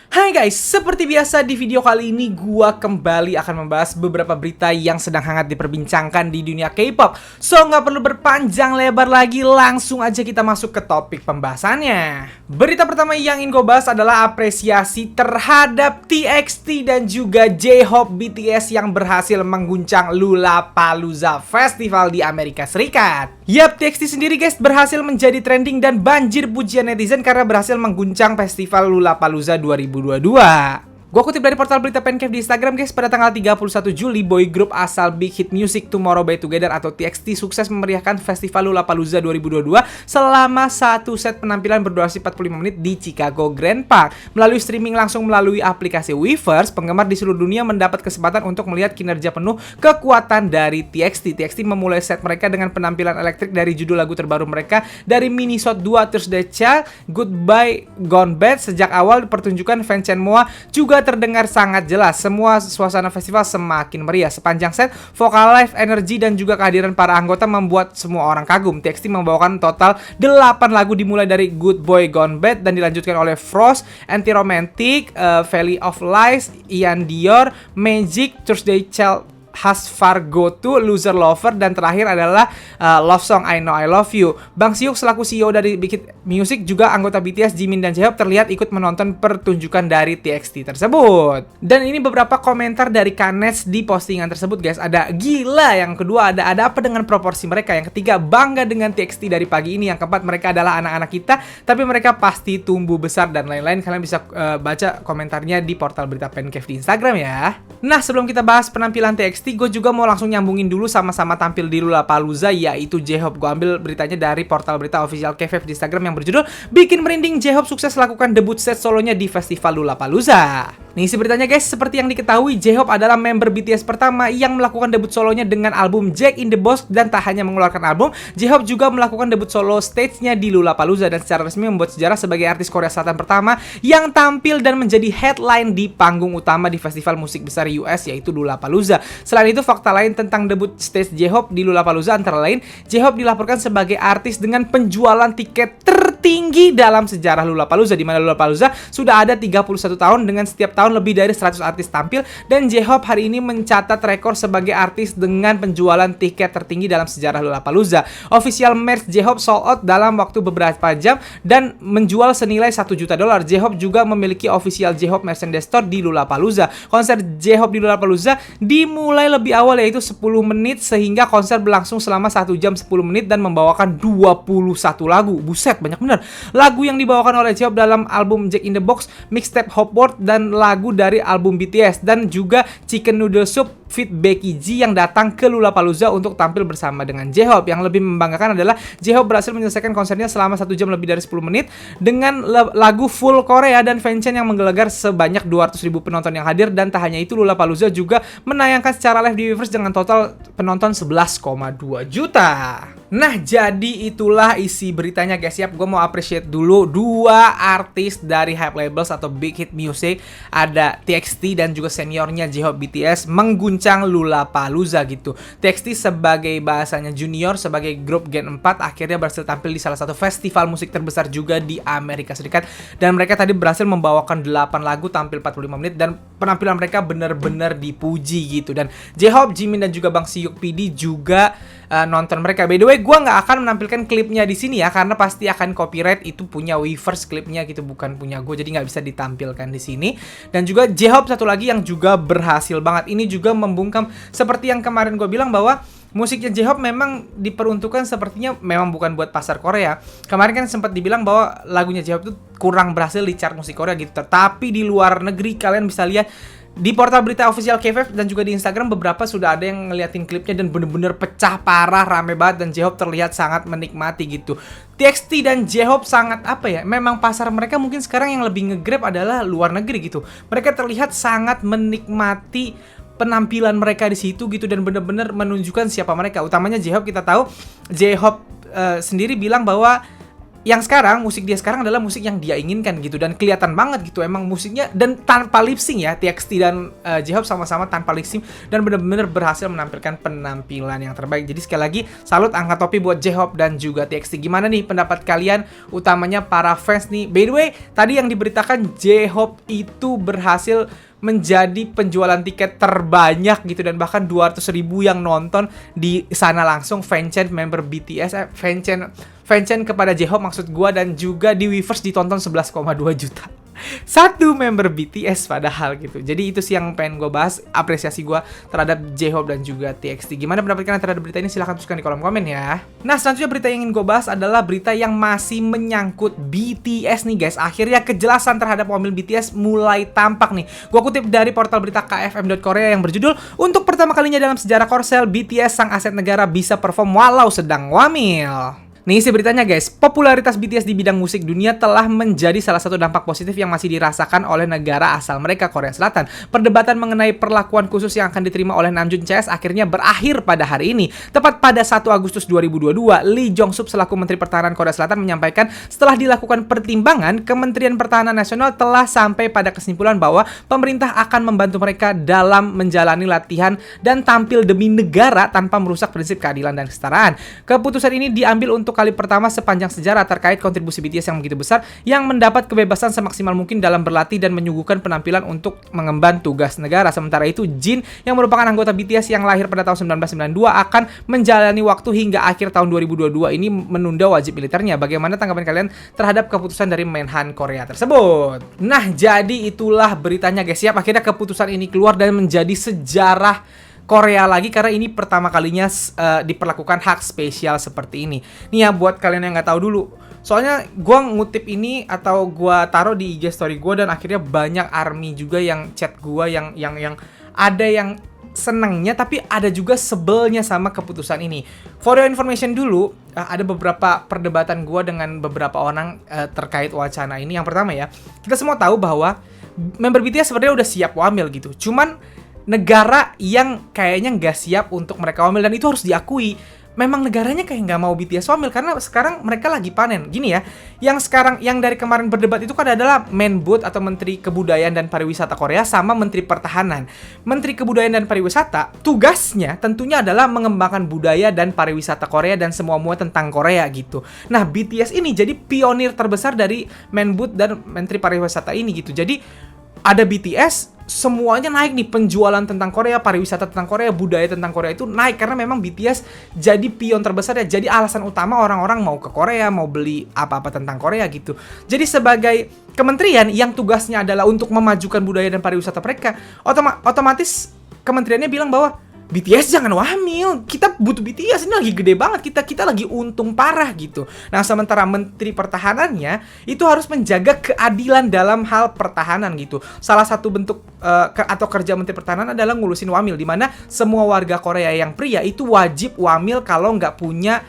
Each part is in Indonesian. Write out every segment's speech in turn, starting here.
Hai guys, seperti biasa di video kali ini gua kembali akan membahas beberapa berita yang sedang hangat diperbincangkan di dunia K-pop. So nggak perlu berpanjang lebar lagi, langsung aja kita masuk ke topik pembahasannya. Berita pertama yang ingin gue bahas adalah apresiasi terhadap TXT dan juga J-Hope BTS yang berhasil mengguncang Lollapalooza Festival di Amerika Serikat. Yap, TXT sendiri guys berhasil menjadi trending dan banjir pujian netizen karena berhasil mengguncang festival Lollapalooza 2022. Gua kutip dari portal berita Pancave di Instagram guys, pada tanggal 31 Juli boy group asal Big Hit Music Tomorrow by Together atau TXT sukses memeriahkan festival Lollapalooza 2022 selama satu set penampilan berdurasi 45 menit di Chicago Grand Park. Melalui streaming langsung melalui aplikasi Weverse, penggemar di seluruh dunia mendapat kesempatan untuk melihat kinerja penuh kekuatan dari TXT. TXT memulai set mereka dengan penampilan elektrik dari judul lagu terbaru mereka dari Minisode 2 Thursday Child, Goodbye Gone Bad. Sejak awal pertunjukan fans Shenmue juga terdengar sangat jelas. Semua suasana festival semakin meriah. Sepanjang set, vokal live, energi, dan juga kehadiran para anggota membuat semua orang kagum. TXT membawakan total 8 lagu dimulai dari Good Boy Gone Bad dan dilanjutkan oleh Frost, Anti-Romantic, Valley of Lies, Ian Dior, Magic, Thursday Child, Has Fargo 2, Loser Lover, dan terakhir adalah Love Song I Know I Love You. Bang Siuk selaku CEO dari Big Hit Music juga anggota BTS Jimin dan J-Hope terlihat ikut menonton pertunjukan dari TXT tersebut. Dan ini beberapa komentar dari Kanets di postingan tersebut guys. Ada gila, yang kedua ada apa dengan proporsi mereka, yang ketiga bangga dengan TXT dari pagi ini, yang keempat mereka adalah anak-anak kita tapi mereka pasti tumbuh besar, dan lain-lain. Kalian bisa baca komentarnya di portal berita Pancave di Instagram ya. Nah, sebelum kita bahas penampilan TXT, gue juga mau langsung nyambungin dulu sama-sama tampil di Lollapalooza, yaitu J-Hope. Gue ambil beritanya dari portal berita official K-pop di Instagram yang berjudul "Bikin Merinding, J-Hope sukses lakukan debut set solonya di festival Lollapalooza". Nih isi beritanya guys, seperti yang diketahui J-Hope adalah member BTS pertama yang melakukan debut solonya dengan album Jack in the Box, dan tak hanya mengeluarkan album, J-Hope juga melakukan debut solo stage-nya di Lollapalooza dan secara resmi membuat sejarah sebagai artis Korea Selatan pertama yang tampil dan menjadi headline di panggung utama di festival musik besar US yaitu Lollapalooza. Selain itu, fakta lain tentang debut stage J-Hope di Lollapalooza antara lain, J-Hope dilaporkan sebagai artis dengan penjualan tiket tertinggi dalam sejarah Lollapalooza, di mana Lollapalooza sudah ada 31 tahun dengan setiap tahun lebih dari 100 artis tampil, dan J-Hope hari ini mencatat rekor sebagai artis dengan penjualan tiket tertinggi dalam sejarah Lollapalooza. Official merch J-Hope sold out dalam waktu beberapa jam dan menjual senilai $1 juta. J-Hope juga memiliki official J-Hope merchandise store di Lollapalooza. Konser J-Hope di Lollapalooza dimulai lebih awal yaitu 10 menit sehingga konser berlangsung selama 1 jam 10 menit dan membawakan 21 lagu. Buset, banyak bener. Lagu yang dibawakan oleh J-Hope dalam album Jack in the Box, mixtape Hopworth, dan lagu dari album BTS, dan juga Chicken Noodle Soup feat Becky G yang datang ke Lollapalooza untuk tampil bersama dengan J-Hope. Yang lebih membanggakan adalah J-Hope berhasil menyelesaikan konsernya selama 1 jam lebih dari 10 menit dengan lagu full Korea dan fanchan yang menggelegar sebanyak 200.000 penonton yang hadir. Dan tak hanya itu, Lollapalooza juga menayangkan secara live di Weverse dengan total penonton 11,2 juta. Nah, jadi itulah isi beritanya guys. Siap, gue mau appreciate dulu dua artis dari hype labels atau Big Hit Music, ada TXT dan juga seniornya J-Hope BTS mengguncang Lollapalooza gitu. TXT sebagai bahasanya junior, sebagai grup Gen 4 akhirnya berhasil tampil di salah satu festival musik terbesar juga di Amerika Serikat, dan mereka tadi berhasil membawakan 8 lagu, tampil 45 menit, dan penampilan mereka benar-benar dipuji gitu. Dan J-Hope, Jimin, dan juga Bang Siuk PD juga nonton mereka. By the way, gue nggak akan menampilkan klipnya di sini ya, karena pasti akan copyright, itu punya Weverse klipnya gitu, bukan punya gue, jadi nggak bisa ditampilkan di sini. Dan juga J-Hope satu lagi yang juga berhasil banget, ini juga membungkam seperti yang kemarin gue bilang bahwa musiknya J-Hope memang diperuntukkan sepertinya memang bukan buat pasar Korea. Kemarin kan sempat dibilang bahwa lagunya J-Hope itu kurang berhasil di chart musik Korea gitu. Tapi di luar negeri kalian bisa lihat di portal berita official K-pop dan juga di Instagram beberapa sudah ada yang ngeliatin klipnya dan bener-bener pecah parah, rame banget, dan J-Hope terlihat sangat menikmati gitu. TXT dan J-Hope sangat apa ya, memang pasar mereka mungkin sekarang yang lebih nge-grab adalah luar negeri gitu. Mereka terlihat sangat menikmati penampilan mereka di situ gitu, dan bener-bener menunjukkan siapa mereka. Utamanya J-Hope, kita tahu J-Hope sendiri bilang bahwa yang sekarang, musik dia sekarang adalah musik yang dia inginkan gitu, dan kelihatan banget gitu emang musiknya, dan tanpa lip sync ya. TXT dan J-Hope sama-sama tanpa lip sync dan bener-bener berhasil menampilkan penampilan yang terbaik. Jadi sekali lagi salut, angkat topi buat J-Hope dan juga TXT. Gimana nih pendapat kalian, utamanya para fans nih? By the way, tadi yang diberitakan J-Hope itu berhasil menjadi penjualan tiket terbanyak gitu, dan bahkan 200.000 yang nonton di sana langsung, fanchan member BTS, fanchan kepada J-Hope maksud gua, dan juga di Weverse ditonton 11,2 juta. Satu member BTS padahal gitu. Jadi itu sih yang pengen gue bahas, apresiasi gue terhadap J-Hope dan juga TXT. Gimana pendapat kalian terhadap berita ini? Silahkan tuliskan di kolom komen ya. Nah, selanjutnya berita yang ingin gue bahas adalah berita yang masih menyangkut BTS nih guys. Akhirnya kejelasan terhadap wamil BTS mulai tampak nih. Gue kutip dari portal berita kfm.korea yang berjudul, untuk pertama kalinya dalam sejarah Korsel, BTS sang aset negara bisa perform walau sedang wamil. Nih isi beritanya guys, popularitas BTS di bidang musik dunia telah menjadi salah satu dampak positif yang masih dirasakan oleh negara asal mereka, Korea Selatan. Perdebatan mengenai perlakuan khusus yang akan diterima oleh Namjoon CS akhirnya berakhir pada hari ini. Tepat pada 1 Agustus 2022, Lee Jong-sup selaku Menteri Pertahanan Korea Selatan menyampaikan setelah dilakukan pertimbangan, Kementerian Pertahanan Nasional telah sampai pada kesimpulan bahwa pemerintah akan membantu mereka dalam menjalani latihan dan tampil demi negara tanpa merusak prinsip keadilan dan kesetaraan. Keputusan ini diambil untuk kali pertama sepanjang sejarah terkait kontribusi BTS yang begitu besar, yang mendapat kebebasan semaksimal mungkin dalam berlatih dan menyuguhkan penampilan untuk mengemban tugas negara. Sementara itu, Jin yang merupakan anggota BTS yang lahir pada tahun 1992 akan menjalani waktu hingga akhir tahun 2022 ini menunda wajib militernya. Bagaimana tanggapan kalian terhadap keputusan dari Menhan Korea tersebut? Nah, jadi itulah beritanya guys. Siap, akhirnya keputusan ini keluar dan menjadi sejarah Korea lagi, karena ini pertama kalinya diperlakukan hak spesial seperti ini. Nih ya, buat kalian yang nggak tahu dulu, soalnya gue ngutip ini atau gue taruh di IG story gue, dan akhirnya banyak army juga yang chat gue, yang ada yang senengnya tapi ada juga sebelnya sama keputusan ini. For your information dulu, ada beberapa perdebatan gue dengan beberapa orang terkait wacana ini. Yang pertama ya, kita semua tahu bahwa member BTS sebenarnya udah siap wamil gitu, cuman negara yang kayaknya nggak siap untuk mereka wamil, dan itu harus diakui. Memang negaranya kayak nggak mau BTS wamil karena sekarang mereka lagi panen. Gini ya, yang sekarang, yang dari kemarin berdebat itu kan adalah Menbud atau Menteri Kebudayaan dan Pariwisata Korea sama Menteri Pertahanan. Menteri Kebudayaan dan Pariwisata tugasnya tentunya adalah mengembangkan budaya dan pariwisata Korea dan semua-mua tentang Korea gitu. Nah, BTS ini jadi pionir terbesar dari Menbud dan Menteri Pariwisata ini gitu. Jadi ada BTS, semuanya naik nih, penjualan tentang Korea, pariwisata tentang Korea, budaya tentang Korea itu naik karena memang BTS jadi pion terbesar ya, jadi alasan utama orang-orang mau ke Korea, mau beli apa-apa tentang Korea gitu. Jadi sebagai kementerian yang tugasnya adalah untuk memajukan budaya dan pariwisata mereka, otomatis kementeriannya bilang bahwa BTS jangan wamil, kita butuh BTS, ini lagi gede banget, kita lagi untung parah gitu. Nah, sementara Menteri Pertahanannya itu harus menjaga keadilan dalam hal pertahanan gitu. Salah satu bentuk atau kerja Menteri Pertahanan adalah ngurusin wamil, di mana semua warga Korea yang pria itu wajib wamil kalau nggak punya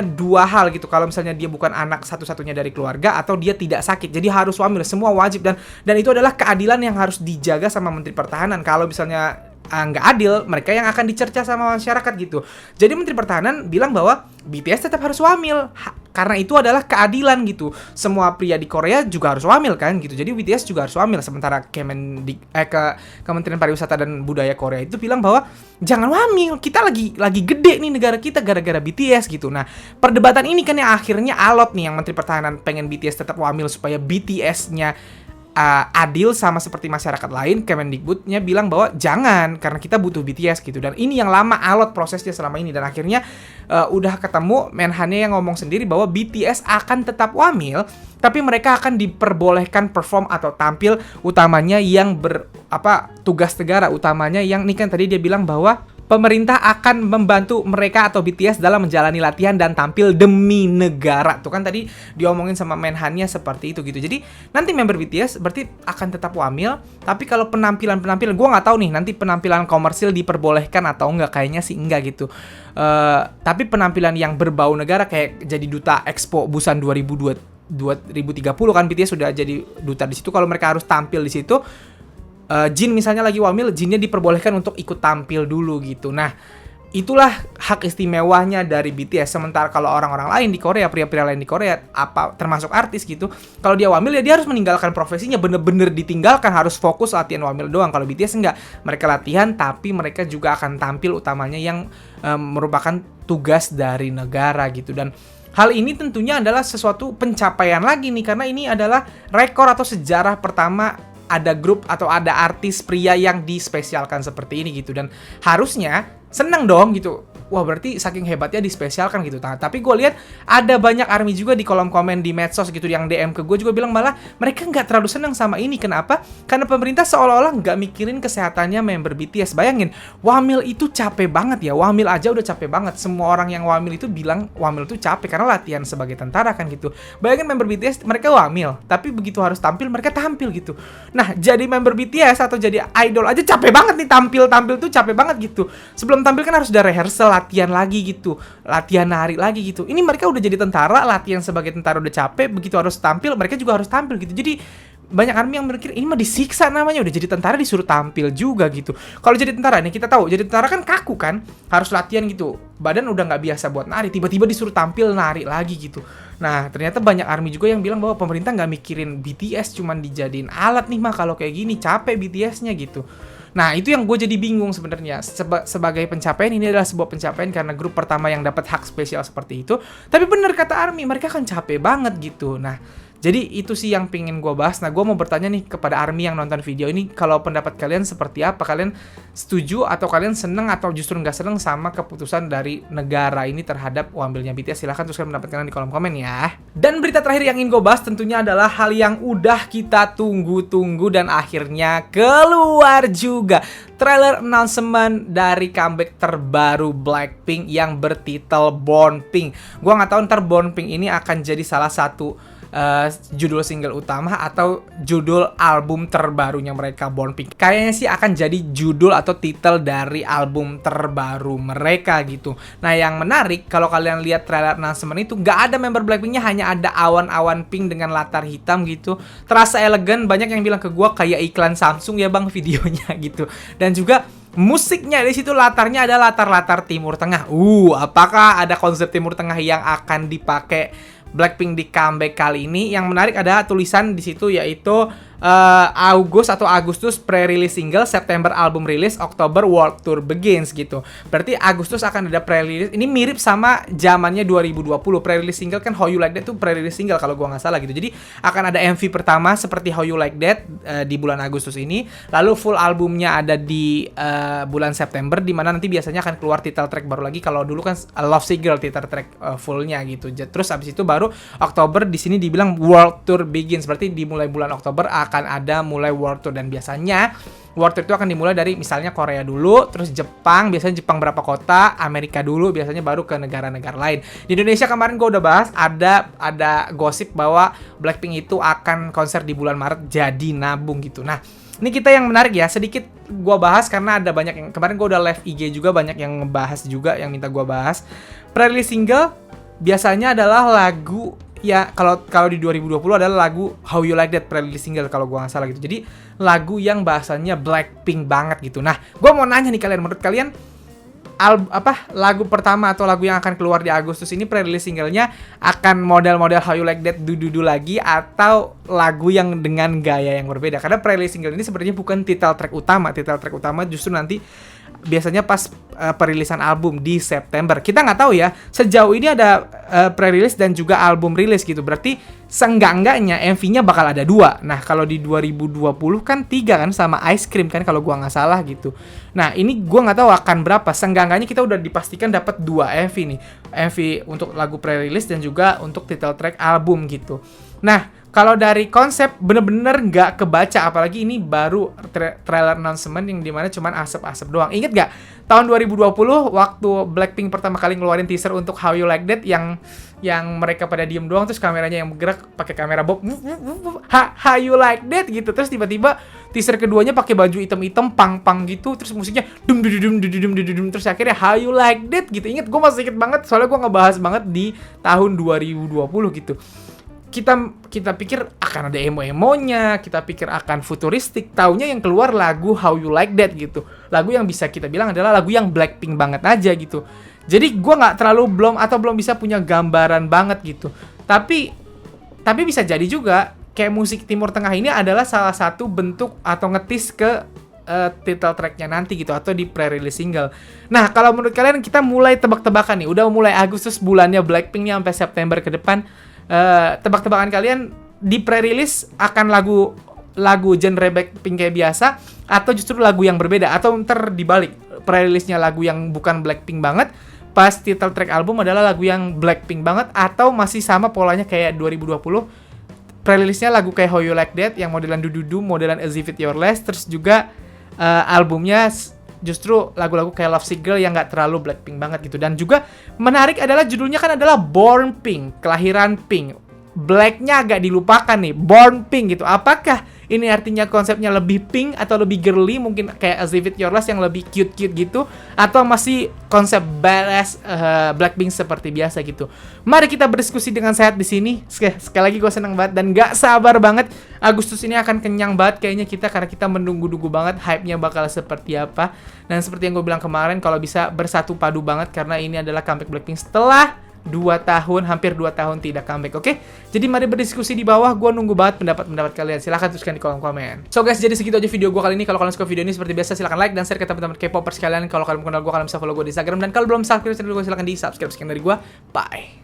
dua hal gitu. Kalau misalnya dia bukan anak satu-satunya dari keluarga atau dia tidak sakit, jadi harus wamil, semua wajib, dan itu adalah keadilan yang harus dijaga sama Menteri Pertahanan. Kalau misalnya nggak adil, mereka yang akan dicerca sama masyarakat gitu. Jadi Menteri Pertahanan bilang bahwa BTS tetap harus wamil karena itu adalah keadilan gitu. Semua pria di Korea juga harus wamil kan gitu. Jadi BTS juga harus wamil. Sementara Kementerian Pariwisata dan Budaya Korea itu bilang bahwa jangan wamil, kita lagi gede nih negara kita gara-gara BTS gitu. Nah, perdebatan ini kan yang akhirnya alot nih, yang Menteri Pertahanan pengen BTS tetap wamil supaya BTS-nya adil sama seperti masyarakat lain. Kemendikbudnya bilang bahwa jangan, karena kita butuh BTS gitu. Dan ini yang lama alot prosesnya selama ini, dan akhirnya udah ketemu Menhannya yang ngomong sendiri bahwa BTS akan tetap wamil, tapi mereka akan diperbolehkan perform atau tampil, utamanya yang tugas negara utamanya, yang ini kan tadi dia bilang bahwa pemerintah akan membantu mereka atau BTS dalam menjalani latihan dan tampil demi negara. Tuh kan tadi diomongin sama Menhannya seperti itu gitu. Jadi nanti member BTS berarti akan tetap wamil, tapi kalau penampilan gue nggak tahu nih nanti penampilan komersil diperbolehkan atau enggak, kayaknya sih enggak gitu. Tapi penampilan yang berbau negara kayak jadi duta Expo Busan 2030 kan, BTS sudah jadi duta di situ. Kalau mereka harus tampil di situ, Jin misalnya lagi wamil, Jinnya diperbolehkan untuk ikut tampil dulu gitu. Nah, itulah hak istimewanya dari BTS. Sementara kalau orang-orang lain di Korea, pria-pria lain di Korea, apa termasuk artis gitu, kalau dia wamil ya dia harus meninggalkan profesinya, bener-bener ditinggalkan, harus fokus latihan wamil doang. Kalau BTS enggak, mereka latihan tapi mereka juga akan tampil utamanya yang merupakan tugas dari negara gitu. Dan hal ini tentunya adalah sesuatu pencapaian lagi nih, karena ini adalah rekor atau sejarah pertama ada grup atau ada artis pria yang dispesialkan seperti ini gitu. Dan harusnya seneng dong gitu. Wah, berarti saking hebatnya dispesialkan gitu. Nah, tapi gue lihat ada banyak ARMY juga di kolom komen di medsos gitu yang DM ke gue juga bilang malah mereka nggak terlalu seneng sama ini. Kenapa? Karena pemerintah seolah-olah nggak mikirin kesehatannya member BTS. Bayangin, wamil itu capek banget ya. Wamil aja udah capek banget. Semua orang yang wamil itu bilang wamil itu capek karena latihan sebagai tentara kan gitu. Bayangin member BTS mereka wamil, tapi begitu harus tampil mereka tampil gitu. Nah, jadi member BTS atau jadi idol aja capek banget nih, tampil tuh capek banget gitu. Sebelum tampil kan harus ada rehearsal, latihan lagi gitu, latihan nari lagi gitu. Ini mereka udah jadi tentara, latihan sebagai tentara udah capek, begitu harus tampil mereka juga harus tampil gitu. Jadi banyak ARMY yang berpikir ini mah disiksa namanya, udah jadi tentara disuruh tampil juga gitu. Kalau jadi tentara nih kita tahu, jadi tentara kan kaku kan, harus latihan gitu, badan udah nggak biasa buat nari, tiba-tiba disuruh tampil nari lagi gitu. Nah ternyata banyak ARMY juga yang bilang bahwa pemerintah nggak mikirin BTS, cuman dijadiin alat nih mah kalau kayak gini, capek BTS-nya gitu. Nah itu yang gue jadi bingung sebenarnya. Sebagai pencapaian, ini adalah sebuah pencapaian karena grup pertama yang dapat hak spesial seperti itu. Tapi bener kata ARMY, mereka kan capek banget gitu. Nah jadi itu sih yang pengen gue bahas. Nah gue mau bertanya nih kepada ARMY yang nonton video ini, kalau pendapat kalian seperti apa? Kalian setuju atau kalian seneng atau justru nggak seneng sama keputusan dari negara ini terhadap wamilnya BTS? Silahkan tuliskan pendapat kalian di kolom komen ya. Dan berita terakhir yang ingin gue bahas tentunya adalah hal yang udah kita tunggu-tunggu dan akhirnya keluar juga. Trailer announcement dari comeback terbaru Blackpink yang bertitel Born Pink. Gue nggak tahu ntar Born Pink ini akan jadi salah satu judul single utama atau judul album terbarunya mereka, Born Pink. Kayaknya sih akan jadi judul atau titel dari album terbaru mereka gitu. Nah yang menarik kalau kalian lihat trailer announcement itu nggak ada member Blackpinknya, hanya ada awan-awan pink dengan latar hitam gitu. Terasa elegan, banyak yang bilang ke gua kayak iklan Samsung ya bang videonya gitu. Dan juga musiknya di situ latarnya ada latar-latar Timur Tengah. Apakah ada konsep Timur Tengah yang akan dipakai Blackpink di comeback kali ini? Yang menarik ada tulisan di situ yaitu Agustus pre-release single, September album rilis, Oktober world tour begins gitu. Berarti Agustus akan ada pre-release. Ini mirip sama zamannya 2020. Pre-release single kan How You Like That tuh pre-release single kalau gua nggak salah gitu. Jadi akan ada MV pertama seperti How You Like That di bulan Agustus ini. Lalu full albumnya ada di bulan September, di mana nanti biasanya akan keluar title track baru lagi. Kalau dulu kan Love Sick Girl title track fullnya gitu. Terus abis itu baru Oktober di sini dibilang world tour begins. Berarti dimulai bulan Oktober akan ada mulai world tour, dan biasanya world tour itu akan dimulai dari misalnya Korea dulu, terus Jepang, biasanya Jepang berapa kota, Amerika dulu, biasanya baru ke negara-negara lain. Di Indonesia kemarin gue udah bahas, ada gosip bahwa Blackpink itu akan konser di bulan Maret, jadi nabung gitu. Nah ini kita yang menarik ya, sedikit gue bahas karena ada banyak yang kemarin gue udah live IG juga, banyak yang ngebahas juga yang minta gue bahas. Pre-release single biasanya adalah lagu ya, kalau di 2020 adalah lagu How You Like That pre-release single kalau gue nggak salah gitu. Jadi lagu yang bahasanya Blackpink banget gitu. Nah, gue mau nanya nih kalian, menurut kalian lagu pertama atau lagu yang akan keluar di Agustus ini pre-release singlenya akan model-model How You Like That du lagi, atau lagu yang dengan gaya yang berbeda? Karena pre-release single ini sebenarnya bukan title track utama. Title track utama justru nanti biasanya pas perilisan album di September. Kita nggak tahu ya, sejauh ini ada pre-release dan juga album rilis gitu. Berarti seenggak-enggaknya MV-nya bakal ada 2. Nah kalau di 2020 kan 3 kan, sama Ice Cream kan kalau gua nggak salah gitu. Nah ini gua nggak tahu akan berapa. Seenggak-enggaknya kita udah dipastikan dapat 2 MV nih. MV untuk lagu pre-release dan juga untuk title track album gitu. Nah kalau dari konsep bener-bener nggak kebaca, apalagi ini baru trailer announcement yang dimana cuman asap-asap doang. Ingat nggak tahun 2020 waktu Blackpink pertama kali ngeluarin teaser untuk How You Like That yang mereka pada diem doang, terus kameranya yang bergerak pakai kamera bob, How You Like That gitu. Terus tiba-tiba teaser keduanya pakai baju hitam-hitam pang-pang gitu, terus musiknya dum terus akhirnya How You Like That gitu. Ingat, gue masih inget banget soalnya gue ngebahas banget di tahun 2020 gitu. kita pikir akan ada emo-emonya, kita pikir akan futuristik, taunya yang keluar lagu How You Like That gitu. Lagu yang bisa kita bilang adalah lagu yang Blackpink banget aja gitu. Jadi gue nggak terlalu belum bisa punya gambaran banget gitu. Tapi bisa jadi juga kayak musik Timur Tengah ini adalah salah satu bentuk atau ngetis ke title tracknya nanti gitu, atau di pre-release single. Nah, kalau menurut kalian kita mulai tebak-tebakan nih, udah mulai Agustus bulannya Blackpink nih sampai September ke depan. Tebak-tebakan kalian di pre-release akan lagu genre Blackpink kayak biasa, atau justru lagu yang berbeda, atau ntar dibalik, pre-release-nya lagu yang bukan Blackpink banget, pas title track album adalah lagu yang Blackpink banget, atau masih sama polanya kayak 2020, pre-release-nya lagu kayak How You Like That yang modelan Dududu, modelan As If It Your Last, terus juga albumnya justru lagu-lagu kayak Love Sick Girl yang nggak terlalu Blackpink banget gitu. Dan juga menarik adalah judulnya kan adalah Born Pink, kelahiran pink. Black-nya agak dilupakan nih, Born Pink gitu. Apakah ini artinya konsepnya lebih pink atau lebih girly, mungkin kayak As If It Your Last yang lebih cute-cute gitu, atau masih konsep badass Blackpink seperti biasa gitu. Mari kita berdiskusi dengan sehat di sini. Sekali lagi gue seneng banget dan gak sabar banget. Agustus ini akan kenyang banget kayaknya kita, karena kita menunggu-nunggu banget hype-nya bakal seperti apa. Dan seperti yang gue bilang kemarin, kalau bisa bersatu padu banget, karena ini adalah comeback Blackpink setelah 2 tahun, hampir 2 tahun tidak comeback, oke? Jadi mari berdiskusi di bawah, gue nunggu banget pendapat kalian. Silahkan tuliskan di kolom komen. So guys, jadi segitu aja video gue kali ini. Kalau kalian suka video ini seperti biasa, silahkan like dan share ke teman-teman K-popers sekalian. Kalau kalian mengenal gue, kalian bisa follow gue di Instagram. Dan kalau belum subscribe channel gue, silahkan di subscribe. Sekian dari gue, bye.